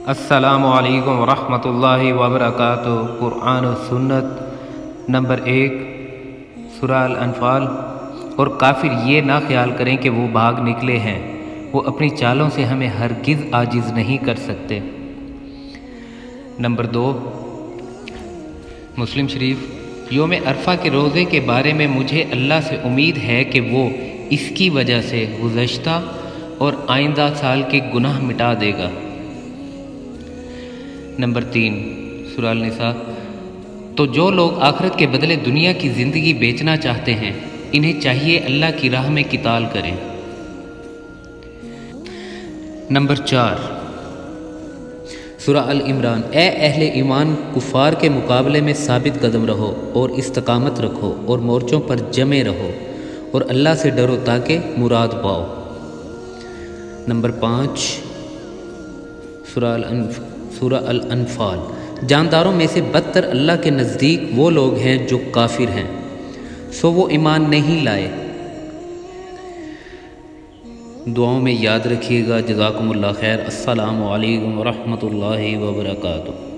السلام علیکم ورحمۃ اللہ وبرکاتہ۔ قرآن و سنت نمبر 1 سورہ الانفال۔ اور کافر یہ نہ خیال کریں کہ وہ بھاگ نکلے ہیں، وہ اپنی چالوں سے ہمیں ہرگز عاجز نہیں کر سکتے۔ نمبر 2 مسلم شریف۔ یوم عرفہ کے روزے کے بارے میں مجھے اللہ سے امید ہے کہ وہ اس کی وجہ سے گزشتہ اور آئندہ سال کے گناہ مٹا دے گا۔ نمبر 3 سورہ النساء۔ تو جو لوگ آخرت کے بدلے دنیا کی زندگی بیچنا چاہتے ہیں، انہیں چاہیے اللہ کی راہ میں قتال کریں۔ نمبر 4 سورہ العمران۔ اے اہل ایمان، کفار کے مقابلے میں ثابت قدم رہو اور استقامت رکھو اور مورچوں پر جمے رہو اور اللہ سے ڈرو تاکہ مراد پاؤ۔ نمبر 5 سورہ الانفال۔ جانداروں میں سے بدتر اللہ کے نزدیک وہ لوگ ہیں جو کافر ہیں، سو وہ ایمان نہیں لائے۔ دعاؤں میں یاد رکھیے گا۔ جزاکم اللہ خیر۔ السلام علیکم ورحمۃ اللہ وبرکاتہ۔